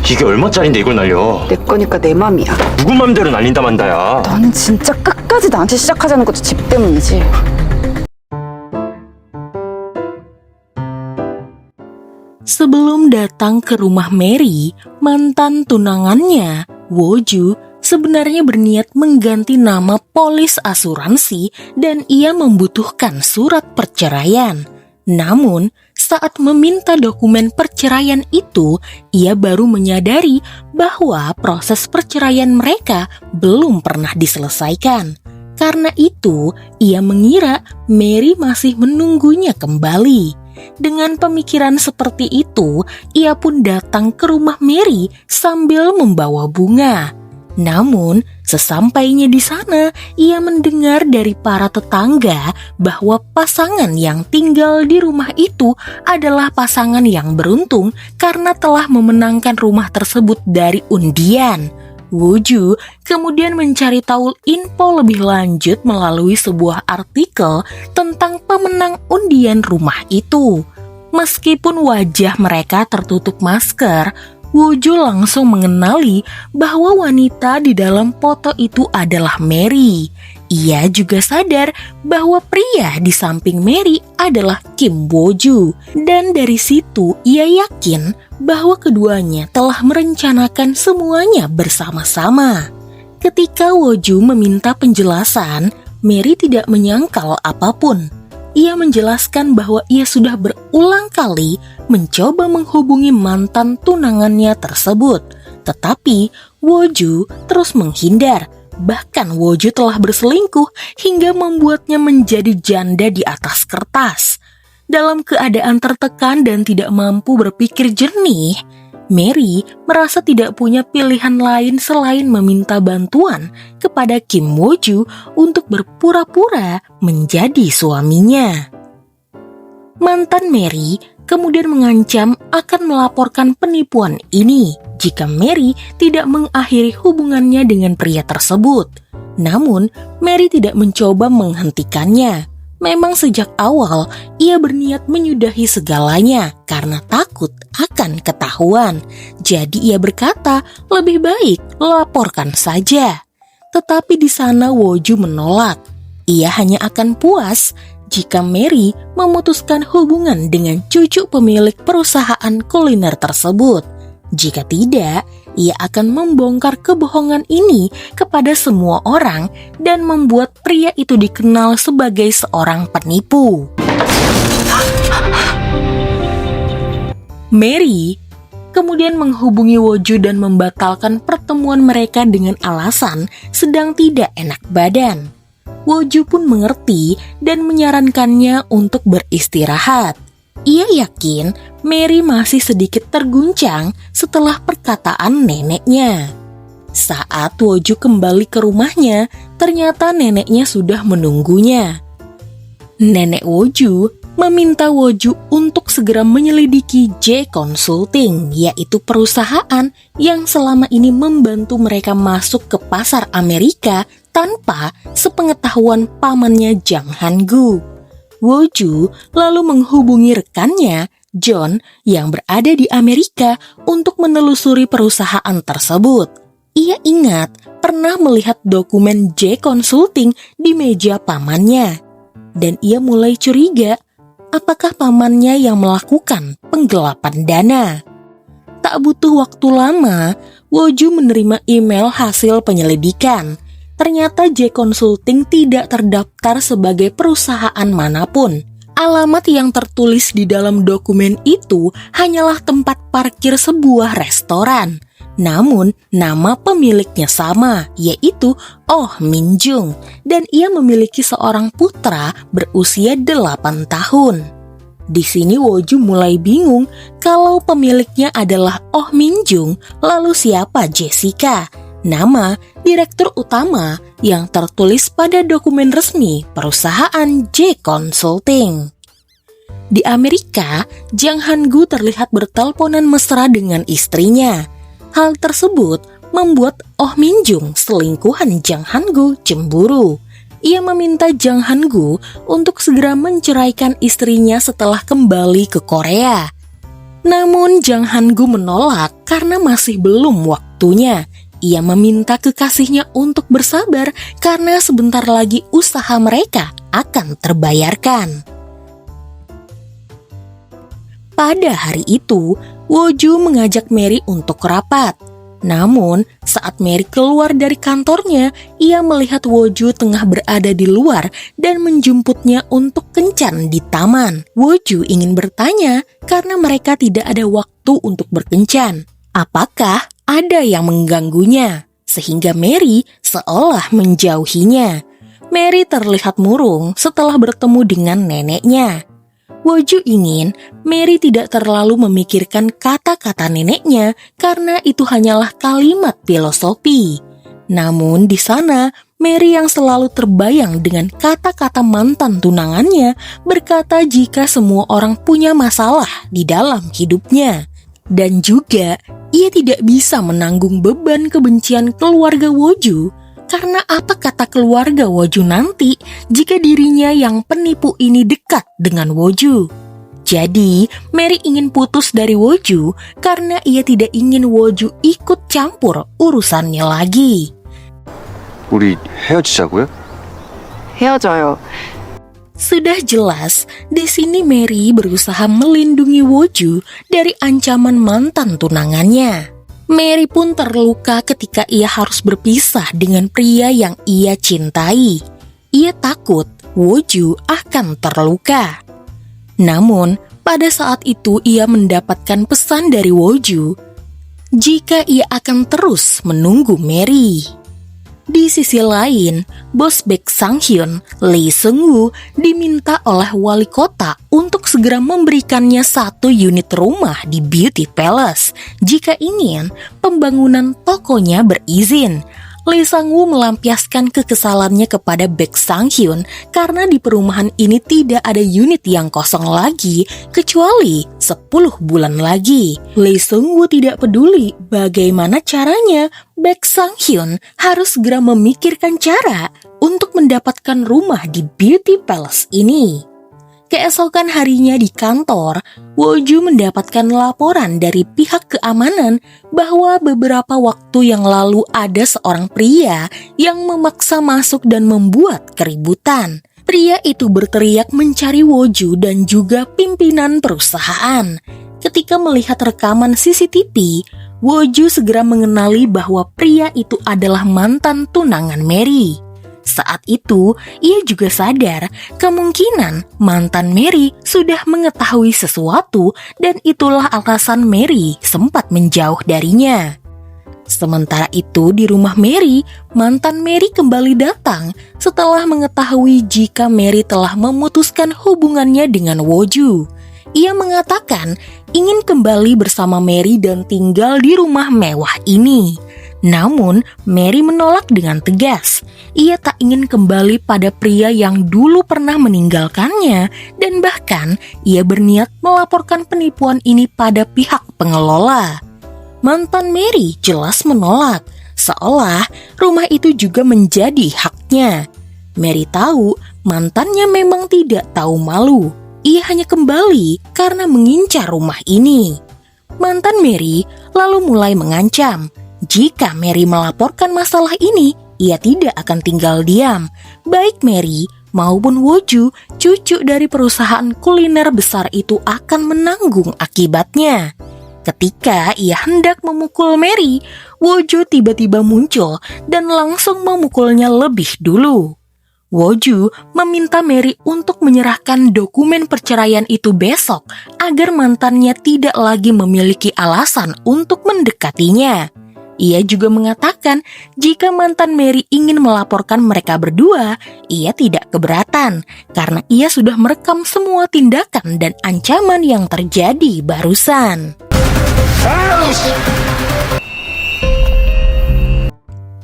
이게 얼마짜린데 이걸 날려? 내 거니까 내 맘이야. 누구 맘대로 날린다 만다야. 너는 진짜 끝까지 나한테 시작하자는 것도 집 때문이지. Sebelum datang ke rumah Mary, mantan tunangannya, Woju, sebenarnya berniat mengganti nama polis asuransi dan ia membutuhkan surat perceraian. Namun, saat meminta dokumen perceraian itu, ia baru menyadari bahwa proses perceraian mereka belum pernah diselesaikan. Karena itu, ia mengira Mary masih menunggunya kembali. Dengan pemikiran seperti itu, ia pun datang ke rumah Mary sambil membawa bunga. Namun, sesampainya di sana, ia mendengar dari para tetangga bahwa pasangan yang tinggal di rumah itu adalah pasangan yang beruntung karena telah memenangkan rumah tersebut dari undian. Woju kemudian mencari tahu info lebih lanjut melalui sebuah artikel tentang pemenang undian rumah itu. Meskipun wajah mereka tertutup masker, Woju langsung mengenali bahwa wanita di dalam foto itu adalah Mary. Ia juga sadar bahwa pria di samping Mary adalah Kim Woju. Dan dari situ ia yakin bahwa keduanya telah merencanakan semuanya bersama-sama. Ketika Woju meminta penjelasan, Mary tidak menyangkal apapun. Ia menjelaskan bahwa ia sudah berulang kali mencoba menghubungi mantan tunangannya tersebut. Tetapi Woju terus menghindar. Bahkan Woju telah berselingkuh hingga membuatnya menjadi janda di atas kertas. Dalam keadaan tertekan dan tidak mampu berpikir jernih, Mary merasa tidak punya pilihan lain selain meminta bantuan kepada Kim Woju untuk berpura-pura menjadi suaminya. Mantan Mary kemudian mengancam akan melaporkan penipuan ini jika Mary tidak mengakhiri hubungannya dengan pria tersebut. Namun, Mary tidak mencoba menghentikannya. Memang sejak awal, ia berniat menyudahi segalanya karena takut akan ketahuan. Jadi ia berkata, lebih baik laporkan saja. Tetapi di sana Woju menolak. Ia hanya akan puas jika Mary memutuskan hubungan dengan cucu pemilik perusahaan kuliner tersebut. Jika tidak, ia akan membongkar kebohongan ini kepada semua orang dan membuat pria itu dikenal sebagai seorang penipu. Mary kemudian menghubungi Woju dan membatalkan pertemuan mereka dengan alasan sedang tidak enak badan. Woju pun mengerti dan menyarankannya untuk beristirahat. Ia yakin Mary masih sedikit terguncang setelah perkataan neneknya. Saat Woju kembali ke rumahnya, ternyata neneknya sudah menunggunya. Nenek Woju meminta Woju untuk segera menyelidiki J Consulting, yaitu perusahaan yang selama ini membantu mereka masuk ke pasar Amerika tanpa sepengetahuan pamannya Jang Han-gu. Woju lalu menghubungi rekannya, John, yang berada di Amerika untuk menelusuri perusahaan tersebut. Ia ingat pernah melihat dokumen J Consulting di meja pamannya. Dan ia mulai curiga, apakah pamannya yang melakukan penggelapan dana? Tak butuh waktu lama, Woju menerima email hasil penyelidikan. Ternyata J Consulting tidak terdaftar sebagai perusahaan manapun. Alamat yang tertulis di dalam dokumen itu hanyalah tempat parkir sebuah restoran. Namun, nama pemiliknya sama, yaitu Oh Min Jung, dan ia memiliki seorang putra berusia 8 tahun. Di sini Woju mulai bingung kalau pemiliknya adalah Oh Min Jung, lalu siapa Jessica? Nama direktur utama yang tertulis pada dokumen resmi perusahaan J Consulting. Di Amerika, Jang Han-gu terlihat berteleponan mesra dengan istrinya. Hal tersebut membuat Oh Min Jung, selingkuhan Jang Han-gu, cemburu. Ia meminta Jang Han-gu untuk segera menceraikan istrinya setelah kembali ke Korea. Namun Jang Han-gu menolak karena masih belum waktunya. Ia meminta kekasihnya untuk bersabar karena sebentar lagi usaha mereka akan terbayarkan. Pada hari itu, Woju mengajak Mary untuk rapat. Namun, saat Mary keluar dari kantornya, ia melihat Woju tengah berada di luar dan menjemputnya untuk kencan di taman. Woju ingin bertanya karena mereka tidak ada waktu untuk berkencan. Apakah ada yang mengganggunya? Sehingga Mary seolah menjauhinya. Mary terlihat murung setelah bertemu dengan neneknya. Woju ingin Mary tidak terlalu memikirkan kata-kata neneknya karena itu hanyalah kalimat filosofi. Namun di sana, Mary yang selalu terbayang dengan kata-kata mantan tunangannya berkata jika semua orang punya masalah di dalam hidupnya. Dan juga, ia tidak bisa menanggung beban kebencian keluarga Woju. Karena apa kata keluarga Woju nanti jika dirinya yang penipu ini dekat dengan Woju? Jadi, Mary ingin putus dari Woju karena ia tidak ingin Woju ikut campur urusannya lagi. 우리 헤어지자고요? 헤어져요. Sudah jelas, di sini Mary berusaha melindungi Woju dari ancaman mantan tunangannya. Mary pun terluka ketika ia harus berpisah dengan pria yang ia cintai. Ia takut Woju akan terluka. Namun, pada saat itu ia mendapatkan pesan dari Woju jika ia akan terus menunggu Mary. Di sisi lain, bos Baek Sang-hyun, Lee Seung-woo, diminta oleh wali kota untuk segera memberikannya 1 unit rumah di Beauty Palace jika ingin pembangunan tokonya berizin. Lee Sang-woo melampiaskan kekesalannya kepada Baek Sang-hyun karena di perumahan ini tidak ada unit yang kosong lagi kecuali 10 bulan lagi. Lee Sang-woo tidak peduli bagaimana caranya, Baek Sang-hyun harus segera memikirkan cara untuk mendapatkan rumah di Beauty Palace ini. Keesokan harinya di kantor, Woju mendapatkan laporan dari pihak keamanan bahwa beberapa waktu yang lalu ada seorang pria yang memaksa masuk dan membuat keributan. Pria itu berteriak mencari Woju dan juga pimpinan perusahaan. Ketika melihat rekaman CCTV, Woju segera mengenali bahwa pria itu adalah mantan tunangan Mary. Saat itu, ia juga sadar kemungkinan mantan Mary sudah mengetahui sesuatu dan itulah alasan Mary sempat menjauh darinya. Sementara itu di rumah Mary, mantan Mary kembali datang setelah mengetahui jika Mary telah memutuskan hubungannya dengan Woju. Ia mengatakan ingin kembali bersama Mary dan tinggal di rumah mewah ini. Namun, Mary menolak dengan tegas. Ia tak ingin kembali pada pria yang dulu pernah meninggalkannya dan bahkan ia berniat melaporkan penipuan ini pada pihak pengelola. Mantan Mary jelas menolak, seolah rumah itu juga menjadi haknya. Mary tahu mantannya memang tidak tahu malu. Ia hanya kembali karena mengincar rumah ini. Mantan Mary lalu mulai mengancam. Jika Mary melaporkan masalah ini, ia tidak akan tinggal diam. Baik Mary maupun Woju, cucu dari perusahaan kuliner besar itu akan menanggung akibatnya. Ketika ia hendak memukul Mary, Woju tiba-tiba muncul dan langsung memukulnya lebih dulu. Woju meminta Mary untuk menyerahkan dokumen perceraian itu besok agar mantannya tidak lagi memiliki alasan untuk mendekatinya. Ia juga mengatakan jika mantan Mary ingin melaporkan mereka berdua, ia tidak keberatan karena ia sudah merekam semua tindakan dan ancaman yang terjadi barusan.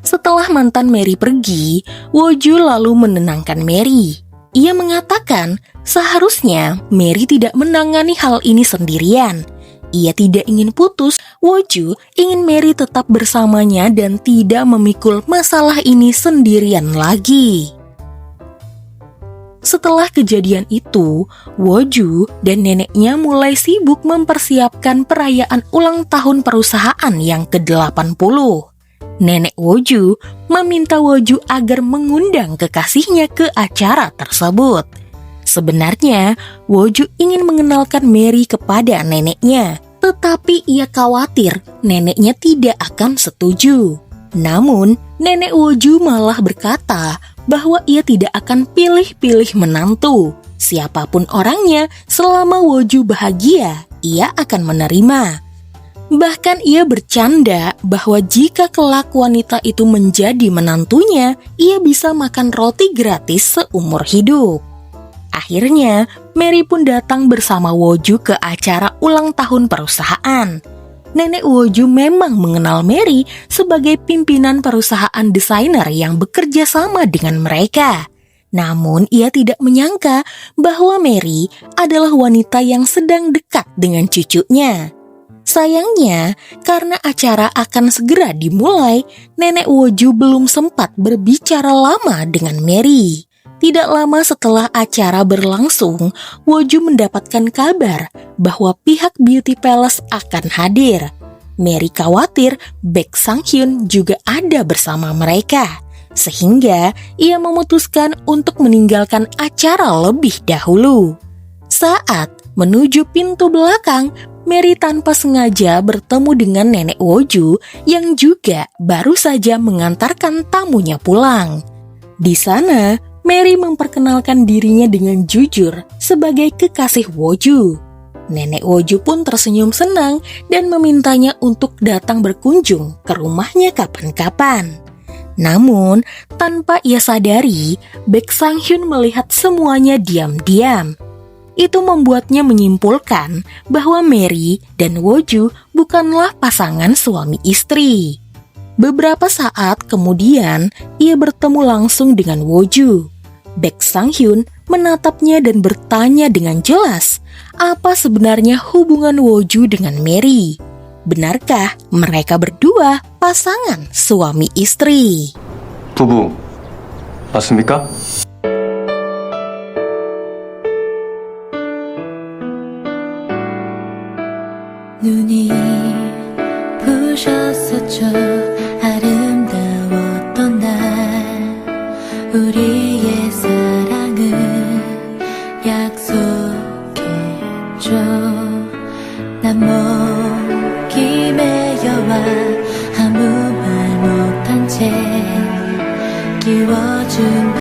Setelah mantan Mary pergi, Woju lalu menenangkan Mary. Ia mengatakan seharusnya Mary tidak menangani hal ini sendirian. Ia tidak ingin putus, Woju ingin Mary tetap bersamanya dan tidak memikul masalah ini sendirian lagi. Setelah kejadian itu, Woju dan neneknya mulai sibuk mempersiapkan perayaan ulang tahun perusahaan yang ke-80. Nenek Woju meminta Woju agar mengundang kekasihnya ke acara tersebut. Sebenarnya, Woju ingin mengenalkan Mary kepada neneknya, tetapi ia khawatir neneknya tidak akan setuju. Namun, nenek Woju malah berkata bahwa ia tidak akan pilih-pilih menantu. Siapapun orangnya, selama Woju bahagia, ia akan menerima. Bahkan ia bercanda bahwa jika kelak wanita itu menjadi menantunya, ia bisa makan roti gratis seumur hidup. Akhirnya, Mary pun datang bersama Woju ke acara ulang tahun perusahaan. Nenek Woju memang mengenal Mary sebagai pimpinan perusahaan desainer yang bekerja sama dengan mereka. Namun ia tidak menyangka bahwa Mary adalah wanita yang sedang dekat dengan cucunya. Sayangnya, karena acara akan segera dimulai, Nenek Woju belum sempat berbicara lama dengan Mary. Tidak lama setelah acara berlangsung, Woju mendapatkan kabar bahwa pihak Beauty Palace akan hadir. Mary khawatir Baek Sang-hyun juga ada bersama mereka, sehingga ia memutuskan untuk meninggalkan acara lebih dahulu. Saat menuju pintu belakang, Mary tanpa sengaja bertemu dengan Nenek Woju yang juga baru saja mengantarkan tamunya pulang. Di sana, Mary memperkenalkan dirinya dengan jujur sebagai kekasih Woju. Nenek Woju pun tersenyum senang dan memintanya untuk datang berkunjung ke rumahnya kapan-kapan. Namun, tanpa ia sadari, Baek Sang-hyun melihat semuanya diam-diam. Itu membuatnya menyimpulkan bahwa Mary dan Woju bukanlah pasangan suami istri. Beberapa saat kemudian, ia bertemu langsung dengan Woju. Baek Sang-hyun menatapnya dan bertanya dengan jelas, apa sebenarnya hubungan Woju dengan Mary? Benarkah mereka berdua pasangan suami istri? 부부 맞습니까? 눈이 부셨었죠.